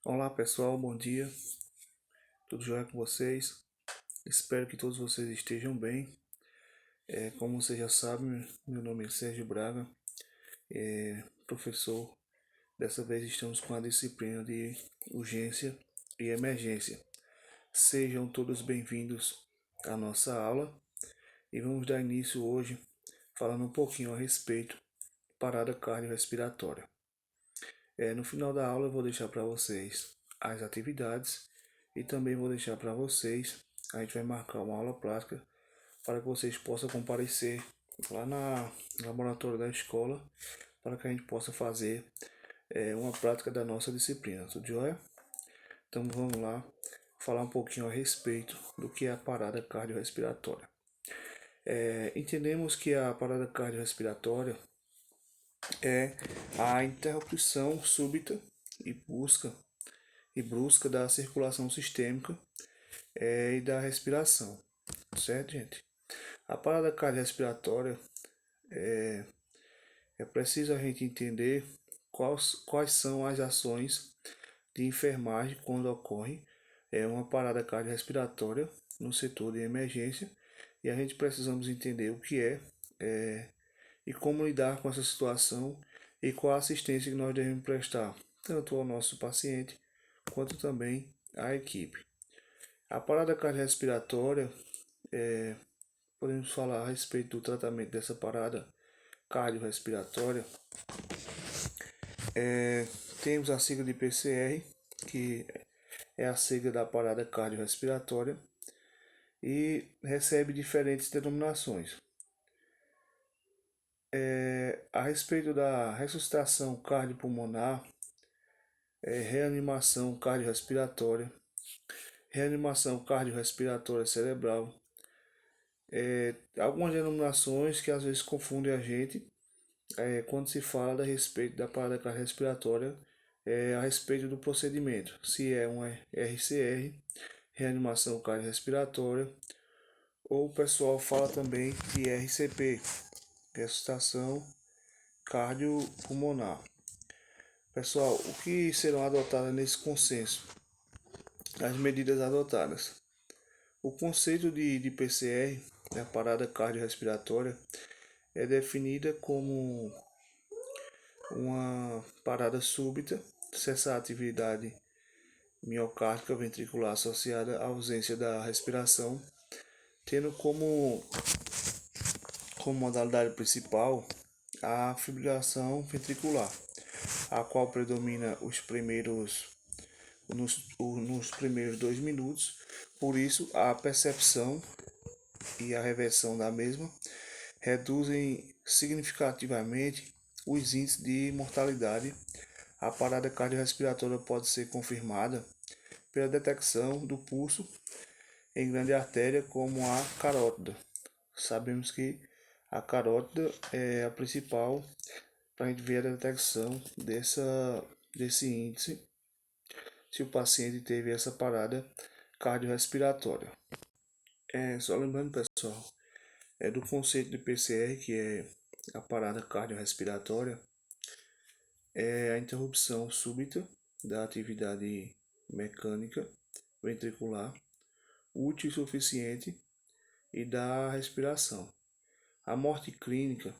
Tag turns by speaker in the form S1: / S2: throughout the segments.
S1: Olá pessoal, bom dia, tudo jóia com vocês? Espero que todos vocês estejam bem. Como vocês já sabem, meu nome é Sérgio Braga, professor. Dessa vez estamos com a disciplina de urgência e emergência. Sejam todos bem-vindos à nossa aula e vamos dar início hoje falando um pouquinho a respeito da parada cardiorrespiratória. No final da aula eu vou deixar para vocês as atividades e também vou deixar para vocês, a gente vai marcar uma aula prática para que vocês possam comparecer lá no laboratório da escola para que a gente possa fazer uma prática da nossa disciplina, tudo jóia? Então vamos lá falar um pouquinho a respeito do que é a parada cardiorrespiratória. Entendemos que a parada cardiorrespiratória é a interrupção súbita e brusca da circulação sistêmica e da respiração, certo, gente? A parada cardiorrespiratória é preciso a gente entender quais são as ações de enfermagem quando ocorre uma parada cardiorrespiratória no setor de emergência, e a gente precisamos entender o que e como lidar com essa situação e qual a assistência que nós devemos prestar tanto ao nosso paciente quanto também à equipe. A parada cardiorrespiratória, podemos falar a respeito do tratamento dessa parada cardiorrespiratória. Temos a sigla de PCR, que é a sigla da parada cardiorrespiratória, e recebe diferentes denominações. A respeito da ressuscitação cardiopulmonar, reanimação cardiorrespiratória, reanimação cardiorrespiratória cerebral, algumas denominações que às vezes confundem a gente quando se fala a respeito da parada cardiorrespiratória, a respeito do procedimento, se é um RCR, reanimação cardiorrespiratória, ou o pessoal fala também de RCP, ressuscitação cardiopulmonar. Pessoal, o que serão adotadas nesse consenso? As medidas adotadas. O conceito de PCR, a parada cardiorrespiratória, é definida como uma parada súbita, cessar a atividade miocárdica ventricular associada à ausência da respiração, tendo como modalidade principal a fibrilação ventricular, a qual predomina nos primeiros 2 minutos. Por isso, a percepção e a reversão da mesma reduzem significativamente os índices de mortalidade. A parada cardiorrespiratória pode ser confirmada pela detecção do pulso em grande artéria como a carótida. Sabemos que a carótida é a principal para a gente ver a detecção desse índice, se o paciente teve essa parada cardiorrespiratória. Só lembrando, pessoal, do conceito de PCR, que é a parada cardiorrespiratória, é a interrupção súbita da atividade mecânica ventricular, útil e suficiente, e da respiração. A morte clínica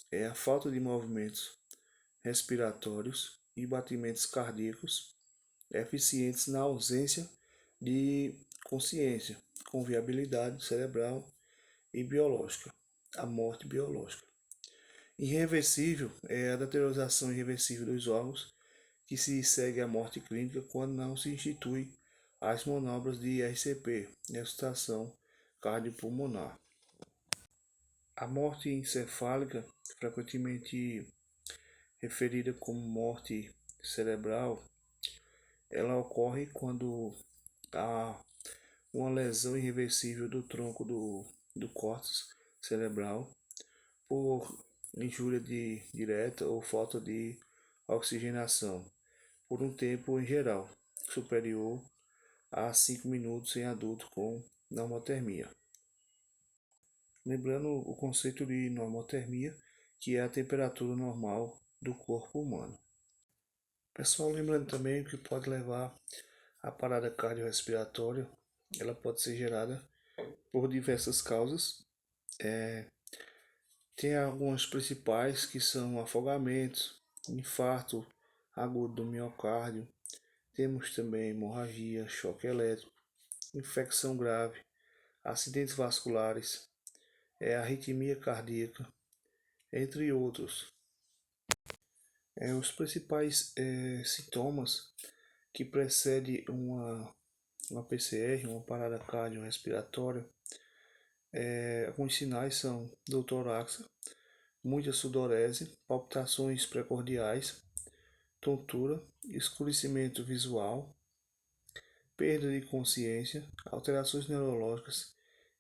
S1: é a falta de movimentos respiratórios e batimentos cardíacos eficientes na ausência de consciência, com viabilidade cerebral e biológica, a morte biológica. Irreversível é a deterioração irreversível dos órgãos, que se segue à morte clínica quando não se institui as manobras de RCP, ressuscitação cardiopulmonar. A morte encefálica, frequentemente referida como morte cerebral, ela ocorre quando há uma lesão irreversível do tronco do córtex cerebral por injúria direta ou falta de oxigenação por um tempo em geral superior a 5 minutos em adulto com normotermia. Lembrando o conceito de normotermia, que é a temperatura normal do corpo humano. Pessoal, lembrando também que pode levar a parada cardiorrespiratória, ela pode ser gerada por diversas causas. Tem algumas principais que são afogamentos, infarto agudo do miocárdio, temos também hemorragia, choque elétrico, infecção grave, acidentes vasculares, arritmia cardíaca, entre outros. Os principais sintomas que precedem uma PCR, uma parada cardiorrespiratória, alguns sinais são dor torácica, muita sudorese, palpitações precordiais, tontura, escurecimento visual, perda de consciência, alterações neurológicas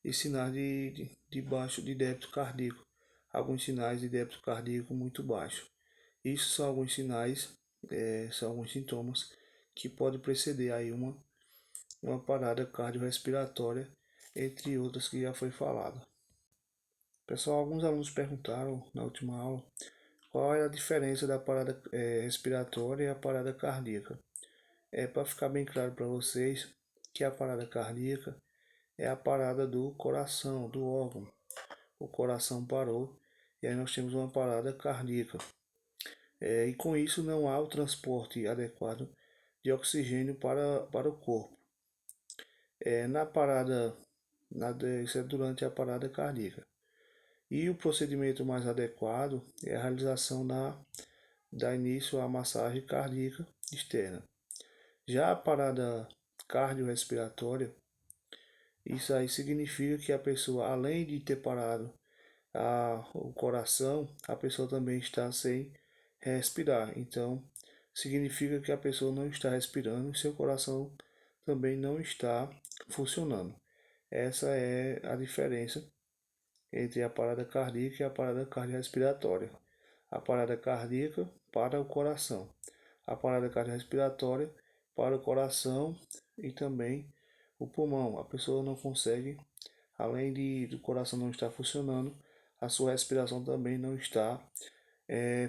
S1: e sinais de baixo de débito cardíaco. Alguns sinais de débito cardíaco muito baixo. Isso são alguns sinais, são alguns sintomas que podem preceder aí uma parada cardiorrespiratória, entre outras que já foi falado. Pessoal, alguns alunos perguntaram na última aula qual é a diferença da parada respiratória e a parada cardíaca. Para ficar bem claro para vocês que a parada cardíaca é a parada do coração, do órgão. O coração parou e aí nós temos uma parada cardíaca. E com isso não há o transporte adequado de oxigênio para o corpo. Isso é durante a parada cardíaca. E o procedimento mais adequado é a realização da início à massagem cardíaca externa. Já a parada cardiorrespiratória, isso aí significa que a pessoa, além de ter parado o coração, a pessoa também está sem respirar. Então, significa que a pessoa não está respirando e seu coração também não está funcionando. Essa é a diferença entre a parada cardíaca e a parada cardiorrespiratória. A parada cardíaca para o coração, a parada cardiorrespiratória para o coração e também o pulmão. A pessoa não consegue, além do coração não estar funcionando, a sua respiração também não está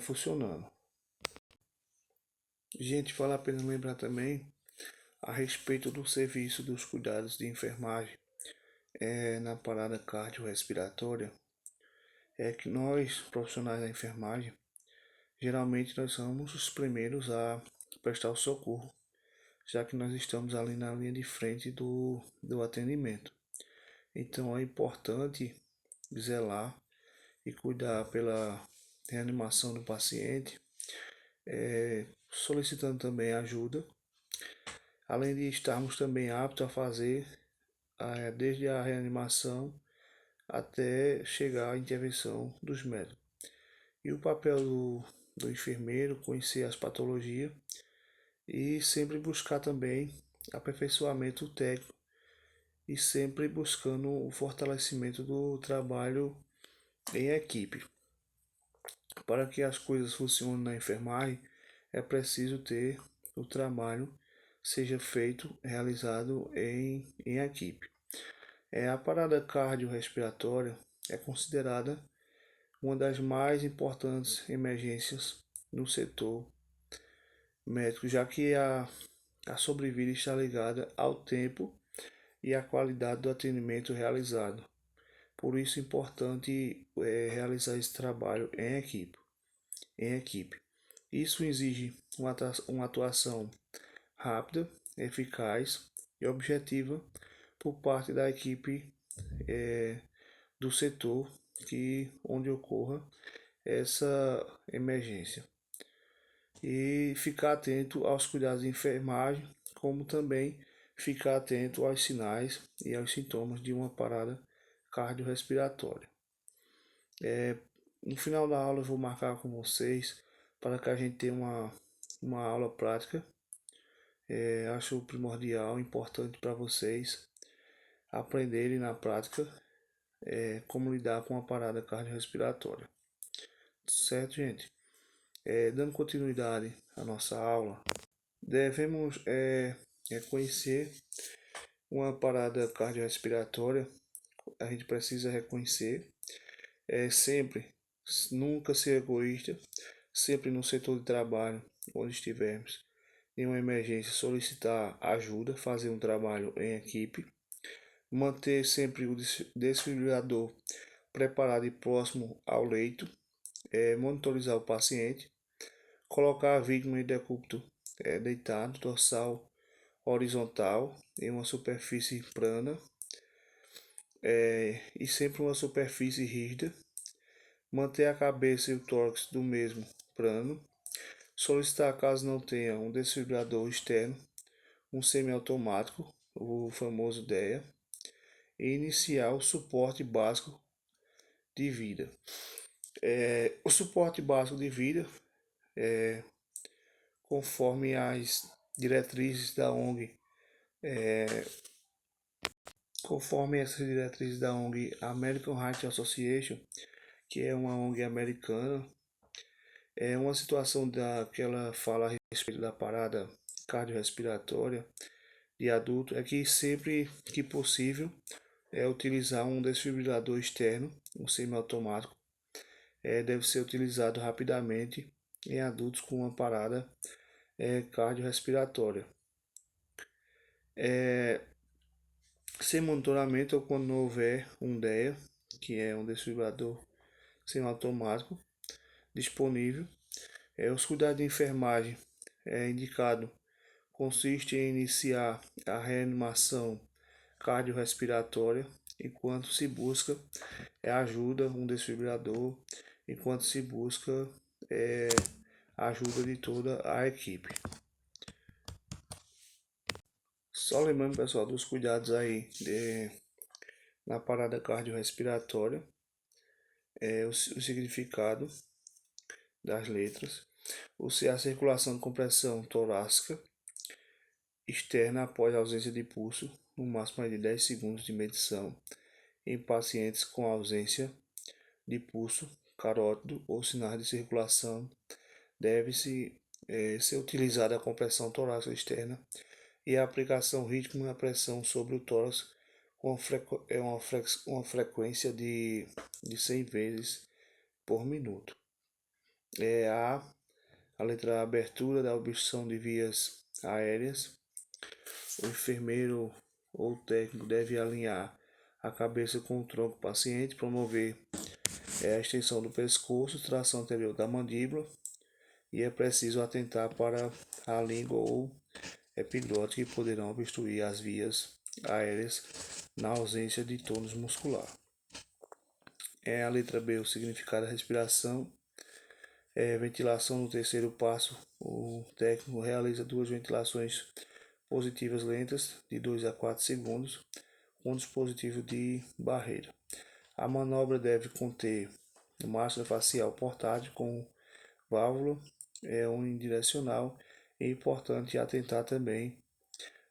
S1: funcionando. Gente, vale a pena lembrar também a respeito do serviço dos cuidados de enfermagem na parada cardiorrespiratória. É que nós, profissionais da enfermagem, geralmente nós somos os primeiros a prestar o socorro, já que nós estamos ali na linha de frente do atendimento. Então é importante zelar e cuidar pela reanimação do paciente, solicitando também ajuda, além de estarmos também aptos a fazer desde a reanimação até chegar à intervenção dos médicos. E o papel do enfermeiro, conhecer as patologias e sempre buscar também aperfeiçoamento técnico e sempre buscando o fortalecimento do trabalho em equipe. Para que as coisas funcionem na enfermagem, é preciso ter o trabalho seja feito, realizado em equipe. A parada cardiorrespiratória é considerada uma das mais importantes emergências no setor médico, já que a sobrevida está ligada ao tempo e à qualidade do atendimento realizado. Por isso é importante realizar esse trabalho em equipe. Isso exige uma atuação rápida, eficaz e objetiva por parte da equipe do setor onde ocorra essa emergência. E ficar atento aos cuidados de enfermagem, como também ficar atento aos sinais e aos sintomas de uma parada cardiorrespiratória. No final da aula eu vou marcar com vocês para que a gente tenha uma aula prática. Acho primordial, importante para vocês aprenderem na prática como lidar com a parada cardiorrespiratória. Certo, gente? Dando continuidade à nossa aula, devemos reconhecer uma parada cardiorrespiratória. A gente precisa reconhecer sempre, nunca ser egoísta, sempre no setor de trabalho, onde estivermos em uma emergência, solicitar ajuda, fazer um trabalho em equipe, manter sempre o desfibrilador preparado e próximo ao leito, monitorizar o paciente, colocar a vítima em decúbito deitado, dorsal horizontal, em uma superfície plana e sempre uma superfície rígida, manter a cabeça e o tórax do mesmo plano, solicitar, caso não tenha um desfibrilador externo, um semiautomático, o famoso DEA, e iniciar o suporte básico de vida. O suporte básico de vida, conforme as diretrizes da ONG, conforme essas diretrizes da ONG American Heart Association, que é uma ONG americana, é uma situação que ela fala a respeito da parada cardiorrespiratória de adulto, é que sempre que possível utilizar um desfibrilador externo, um semiautomático, deve ser utilizado rapidamente em adultos com uma parada cardiorrespiratória. Sem monitoramento ou quando não houver um DEA, que é um desfibrilador semiautomático disponível. Os cuidados de enfermagem indicado consiste em iniciar a reanimação cardiorrespiratória enquanto se busca ajuda, um desfibrilador, enquanto se busca a ajuda de toda a equipe. Só lembrando, pessoal, dos cuidados aí na parada cardiorrespiratória, o significado das letras, a circulação com pressão torácica externa após ausência de pulso, no máximo de 10 segundos de medição, em pacientes com ausência de pulso carótido ou sinais de circulação, deve-se ser utilizada a compressão torácica externa e a aplicação rítmica na pressão sobre o tórax com uma frequência de 100 vezes por minuto. A letra A, abertura da obstrução de vias aéreas. O enfermeiro ou técnico deve alinhar a cabeça com o tronco do paciente, promover a extensão do pescoço, tração anterior da mandíbula, e é preciso atentar para a língua ou epiglótica que poderão obstruir as vias aéreas na ausência de tônus muscular. A letra B, o significado da respiração. Ventilação no terceiro passo, o técnico realiza 2 ventilações positivas lentas de 2 a 4 segundos com dispositivo de barreira. A manobra deve conter máscara facial portátil com válvula unidirecional. É importante atentar também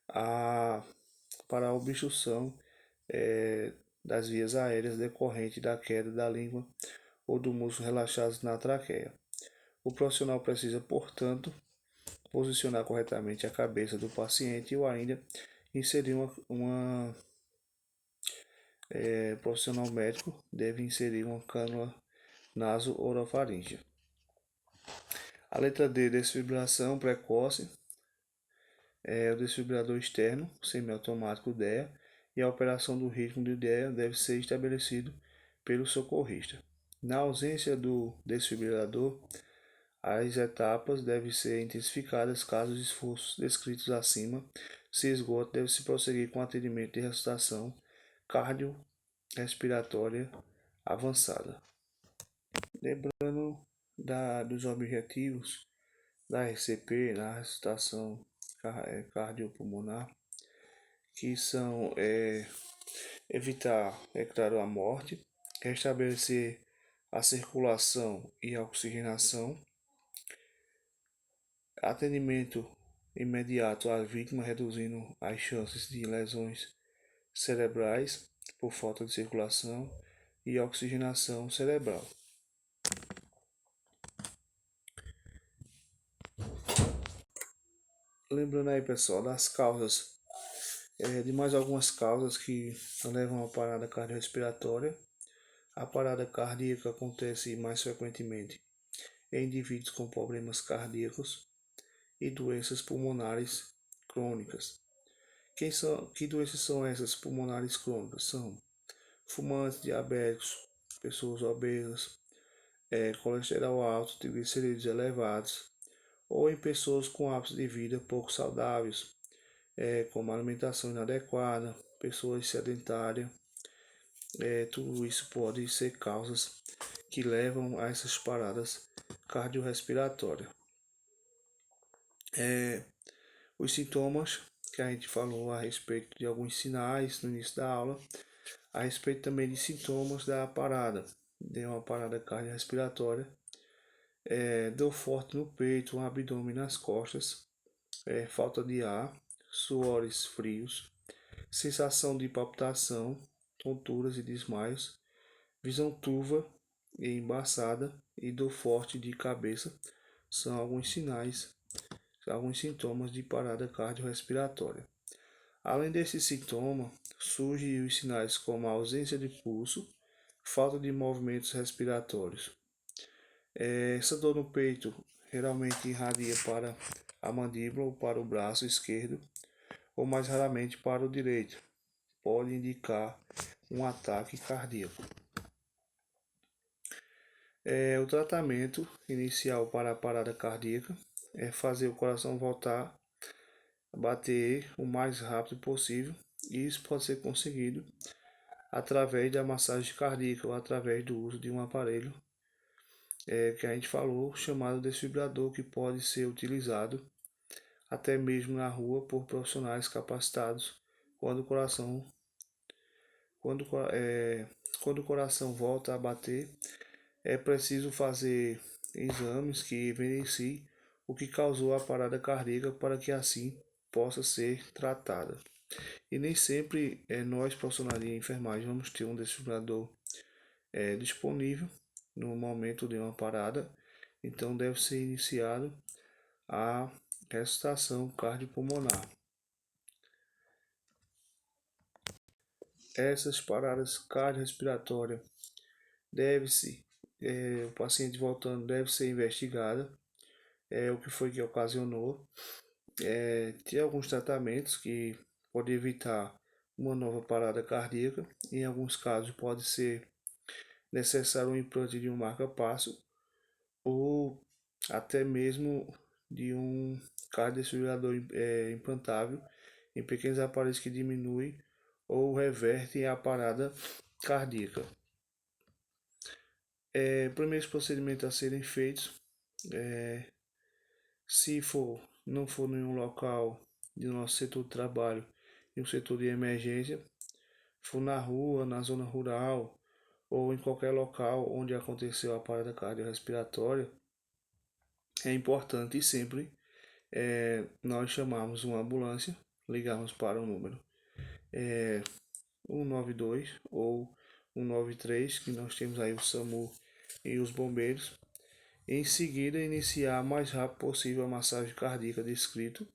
S1: para a obstrução das vias aéreas decorrente da queda da língua ou do músculo relaxados na traqueia. O profissional precisa, portanto, posicionar corretamente a cabeça do paciente ou ainda inserir profissional médico deve inserir uma cânula naso-orofaríngea. A letra D, desfibrilação precoce. O desfibrilador externo, semiautomático DEA, e a operação do ritmo do DEA deve ser estabelecido pelo socorrista. Na ausência do desfibrilador, as etapas devem ser intensificadas caso os esforços descritos acima se esgotem. Deve-se prosseguir com atendimento de ressuscitação cardiorrespiratória avançada. Lembrando dos objetivos da RCP, na ressuscitação cardiopulmonar, que são evitar, claro, a morte, restabelecer a circulação e a oxigenação, atendimento imediato à vítima, reduzindo as chances de lesões cerebrais por falta de circulação e oxigenação cerebral. Lembrando aí, pessoal, das causas, de mais algumas causas que levam à parada cardiorrespiratória. A parada cardíaca acontece mais frequentemente em indivíduos com problemas cardíacos, e doenças pulmonares crônicas. Que doenças são essas pulmonares crônicas? São fumantes, diabéticos, pessoas obesas, colesterol alto, triglicerídeos elevados, ou em pessoas com hábitos de vida pouco saudáveis, como alimentação inadequada, pessoas sedentárias. Tudo isso pode ser causas que levam a essas paradas cardiorrespiratórias. Os sintomas que a gente falou a respeito de alguns sinais no início da aula, a respeito também de sintomas da parada, de uma parada cardiorrespiratória, dor forte no peito, um abdômen nas costas, falta de ar, suores frios, sensação de palpitação, tonturas e desmaios, visão turva e embaçada e dor forte de cabeça são alguns sintomas de parada cardiorrespiratória. Além desse sintoma, surgem os sinais como a ausência de pulso, falta de movimentos respiratórios. Essa dor no peito geralmente irradia para a mandíbula ou para o braço esquerdo, ou mais raramente para o direito. Pode indicar um ataque cardíaco. O tratamento inicial para a parada cardíaca é fazer o coração voltar a bater o mais rápido possível, e isso pode ser conseguido através da massagem cardíaca ou através do uso de um aparelho que a gente falou, chamado desfibrilador, que pode ser utilizado até mesmo na rua por profissionais capacitados quando o coração volta a bater. É preciso fazer exames que evidenciem o que causou a parada cardíaca para que assim possa ser tratada. E nem sempre nós, profissionais de enfermagem, vamos ter um desfibrilador disponível no momento de uma parada, então deve ser iniciado a ressuscitação cardiopulmonar. Essas paradas cardiorrespiratórias o paciente voltando deve ser investigada, o que foi que ocasionou. Tem alguns tratamentos que podem evitar uma nova parada cardíaca. Em alguns casos pode ser necessário um implante de um marca-passo ou até mesmo de um cardiodesfibrilador implantável em pequenos aparelhos que diminuem ou revertem a parada cardíaca. Primeiros procedimentos a serem feitos, se não for em um local do nosso setor de trabalho, em um setor de emergência, for na rua, na zona rural ou em qualquer local onde aconteceu a parada cardiorrespiratória, é importante sempre nós chamarmos uma ambulância, ligarmos para o número 192 ou 193, que nós temos aí o SAMU e os bombeiros. Em seguida, iniciar o mais rápido possível a massagem cardíaca descrito.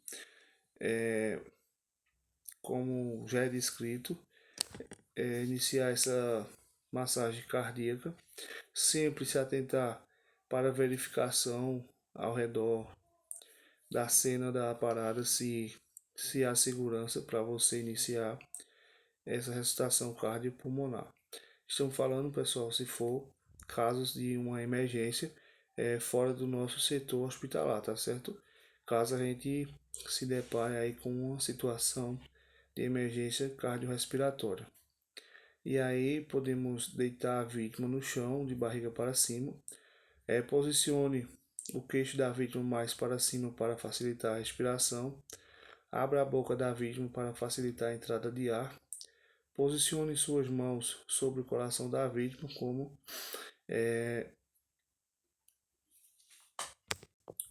S1: Como já é descrito, iniciar essa massagem cardíaca, sempre se atentar para a verificação ao redor da cena da parada se há segurança para você iniciar essa ressuscitação cardiopulmonar. Estamos falando, pessoal, se for casos de uma emergência fora do nosso setor hospitalar, tá certo? Caso a gente se depare aí com uma situação de emergência cardiorrespiratória. E aí podemos deitar a vítima no chão, de barriga para cima. Posicione o queixo da vítima mais para cima para facilitar a respiração. Abra a boca da vítima para facilitar a entrada de ar. Posicione suas mãos sobre o coração da vítima,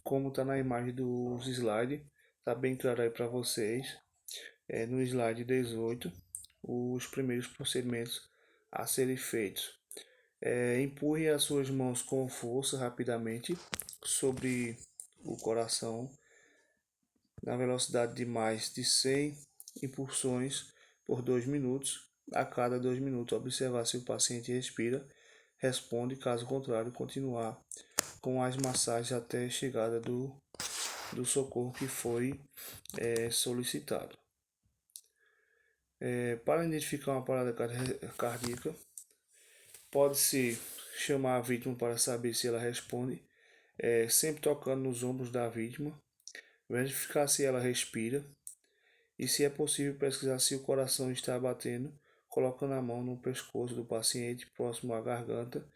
S1: como está na imagem dos slides. Está bem claro aí para vocês. No slide 18, os primeiros procedimentos a serem feitos. Empurre as suas mãos com força rapidamente sobre o coração, na velocidade de mais de 100 impulsões por 2 minutos. A cada 2 minutos, observar se o paciente respira, responde, caso contrário, continuar com as massagens até a chegada do do socorro que foi solicitado. Para identificar uma parada cardíaca, pode-se chamar a vítima para saber se ela responde, sempre tocando nos ombros da vítima, verificar se ela respira e, se é possível, pesquisar se o coração está batendo, colocando a mão no pescoço do paciente próximo à garganta,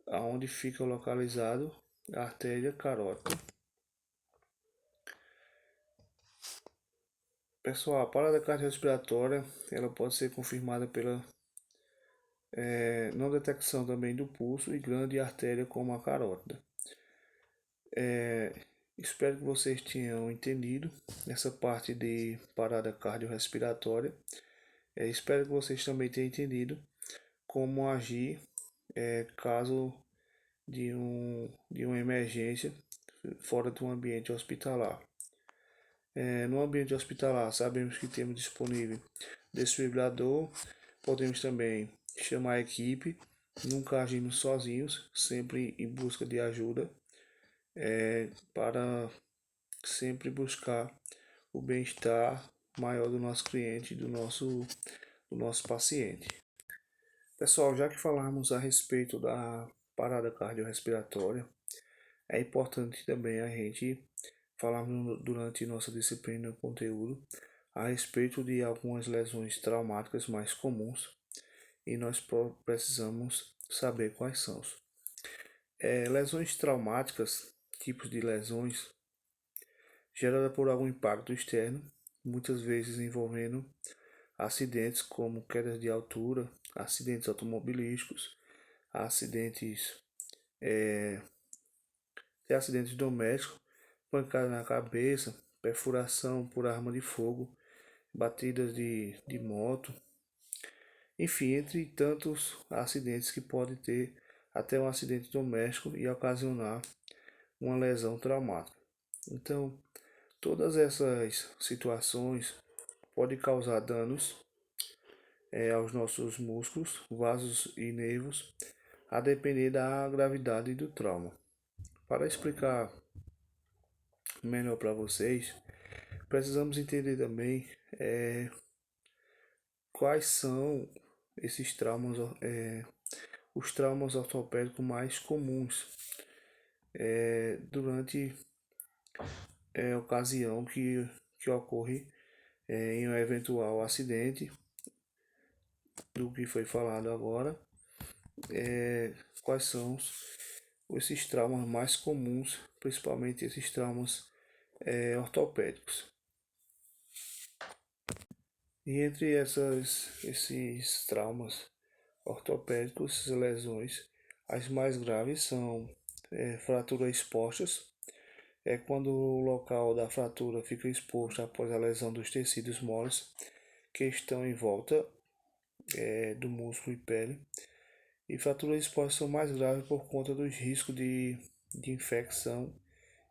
S1: aonde fica localizado a artéria carótida. Pessoal, a parada cardiorrespiratória ela pode ser confirmada pela não detecção também do pulso e grande artéria como a carótida. Espero que vocês tenham entendido essa parte de parada cardiorrespiratória. Espero que vocês também tenham entendido como agir caso de uma emergência fora do ambiente hospitalar. No ambiente hospitalar, sabemos que temos disponível desfibrilador, podemos também chamar a equipe, nunca agimos sozinhos, sempre em busca de ajuda, para sempre buscar o bem-estar maior do nosso cliente, do nosso paciente. Pessoal, já que falarmos a respeito da parada cardiorrespiratória, é importante também a gente falarmos durante nossa disciplina de conteúdo a respeito de algumas lesões traumáticas mais comuns e nós precisamos saber quais são. Lesões traumáticas, tipos de lesões geradas por algum impacto externo, muitas vezes envolvendo acidentes como quedas de altura, acidentes automobilísticos, acidentes domésticos, pancada na cabeça, perfuração por arma de fogo, batidas de moto, enfim, entre tantos acidentes que pode ter até um acidente doméstico e ocasionar uma lesão traumática. Então, todas essas situações podem causar danos aos nossos músculos, vasos e nervos, a depender da gravidade do trauma. Para explicar melhor para vocês, precisamos entender também quais são esses traumas, os traumas ortopédicos mais comuns durante a ocasião que ocorre em um eventual acidente, do que foi falado agora. Quais são esses traumas mais comuns, principalmente esses traumas ortopédicos. E entre esses traumas ortopédicos, essas lesões, as mais graves são fraturas expostas, quando o local da fratura fica exposto após a lesão dos tecidos moles que estão em volta do músculo e pele. E fraturas expostas são mais graves por conta dos riscos de infecção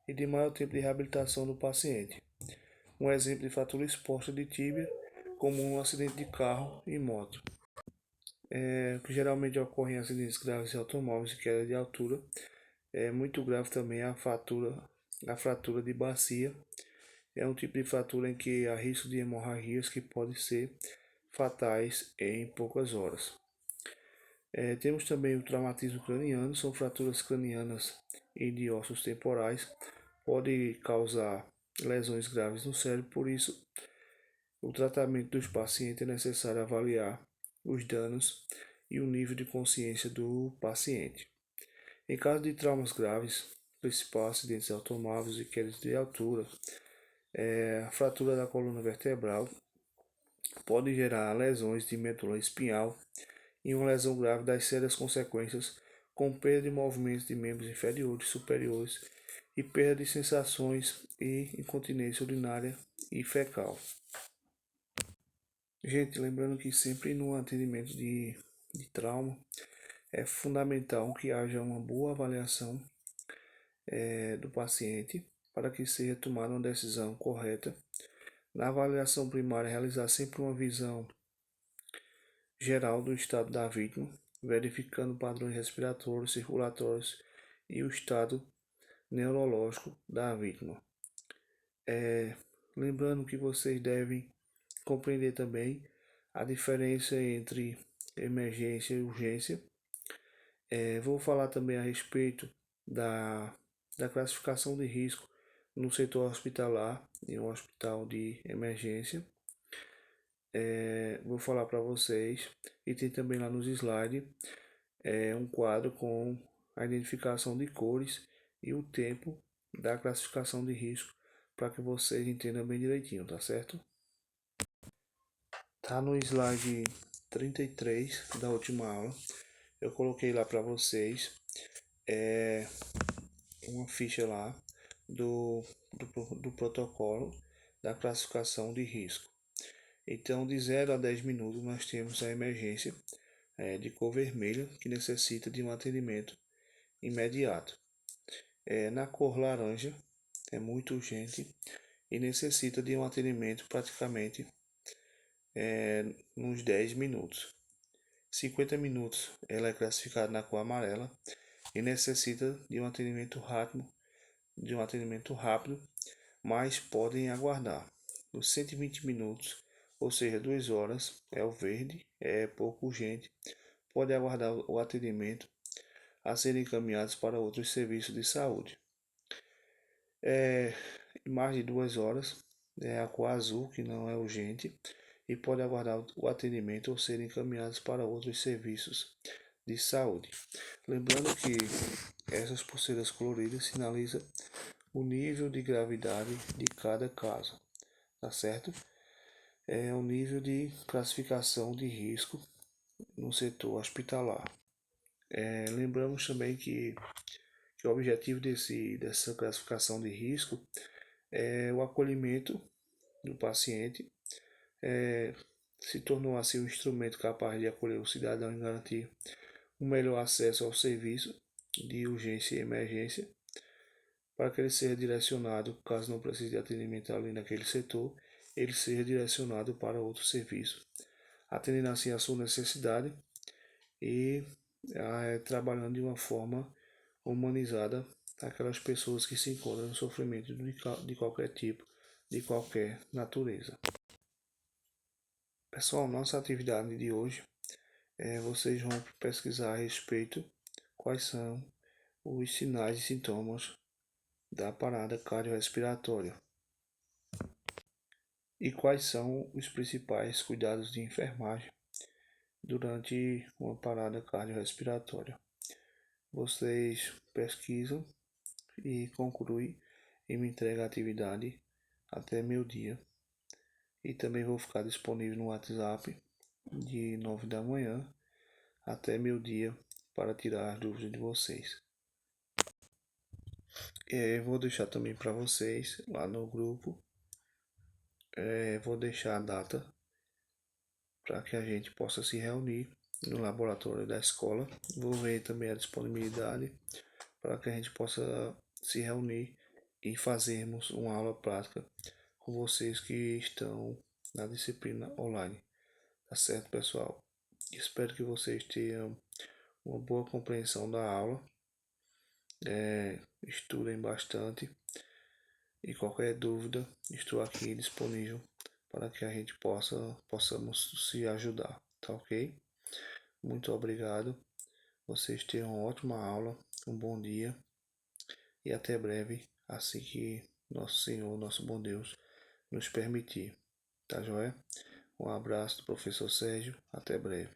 S1: e de maior tempo de reabilitação do paciente. Um exemplo de fratura exposta de tíbia, como um acidente de carro e moto. Que geralmente ocorre em acidentes graves de automóveis e queda de altura. É muito grave também a fratura de bacia. É um tipo de fratura em que há risco de hemorragias que podem ser fatais em poucas horas. Temos também o traumatismo craniano, são fraturas cranianas e de ossos temporais, pode causar lesões graves no cérebro, por isso o tratamento dos pacientes é necessário avaliar os danos e o nível de consciência do paciente. Em caso de traumas graves, principal acidentes automóveis e quedas de altura, a fratura da coluna vertebral pode gerar lesões de medula espinhal e uma lesão grave das sérias consequências, com perda de movimentos de membros inferiores e superiores e perda de sensações e incontinência urinária e fecal. Gente, lembrando que sempre no atendimento de trauma é fundamental que haja uma boa avaliação do paciente para que seja tomada uma decisão correta. Na avaliação primária, realizar sempre uma visão geral do estado da vítima, verificando padrões respiratórios, circulatórios e o estado neurológico da vítima. Lembrando que vocês devem compreender também a diferença entre emergência e urgência. Vou falar também a respeito da classificação de risco no setor hospitalar, em um hospital de emergência. Vou falar para vocês, e tem também lá nos slides um quadro com a identificação de cores e o tempo da classificação de risco para que vocês entendam bem direitinho, tá certo? Tá no slide 33 da última aula. Eu coloquei lá para vocês uma ficha lá do protocolo da classificação de risco. Então, de 0 a 10 minutos, nós temos a emergência de cor vermelha, que necessita de um atendimento imediato. Na cor laranja, é muito urgente e necessita de um atendimento praticamente nos 10 minutos. 50 minutos, ela é classificada na cor amarela e necessita de um atendimento rápido, mas podem aguardar. Os 120 minutos, ou seja, 2 horas, é o verde, é pouco urgente, pode aguardar o atendimento a serem encaminhados para outros serviços de saúde. Mais de 2 horas, é a cor azul, que não é urgente, e pode aguardar o atendimento ou serem encaminhados para outros serviços de saúde. Lembrando que essas pulseiras coloridas sinalizam o nível de gravidade de cada caso, tá certo? É o nível de classificação de risco no setor hospitalar. Lembramos também que o objetivo dessa classificação de risco é o acolhimento do paciente, se tornou assim um instrumento capaz de acolher o cidadão e garantir um melhor acesso ao serviço de urgência e emergência, para que ele seja direcionado, caso não precise de atendimento ali naquele setor, ele seja direcionado para outro serviço, atendendo assim a sua necessidade e trabalhando de uma forma humanizada aquelas pessoas que se encontram no sofrimento de qualquer tipo, de qualquer natureza. Pessoal, nossa atividade de hoje vocês vão pesquisar a respeito quais são os sinais e sintomas da parada cardiorrespiratória e quais são os principais cuidados de enfermagem durante uma parada cardiorrespiratória. Vocês pesquisam e concluem e me entregam a atividade até meio-dia. E também vou ficar disponível no WhatsApp de 9 da manhã até meio-dia para tirar as dúvidas de vocês. Vou deixar também para vocês lá no grupo. Vou deixar a data para que a gente possa se reunir no laboratório da escola. Vou ver também a disponibilidade para que a gente possa se reunir e fazermos uma aula prática com vocês que estão na disciplina online. Tá certo, pessoal? Espero que vocês tenham uma boa compreensão da aula. Estudem bastante e qualquer dúvida estou aqui disponível para que a gente possamos se ajudar, tá ok? Muito obrigado. Vocês tenham uma ótima aula, um bom dia e até breve, assim que nosso Senhor, nosso bom Deus, nos permitir. Tá joia? Um abraço do professor Sérgio, até breve.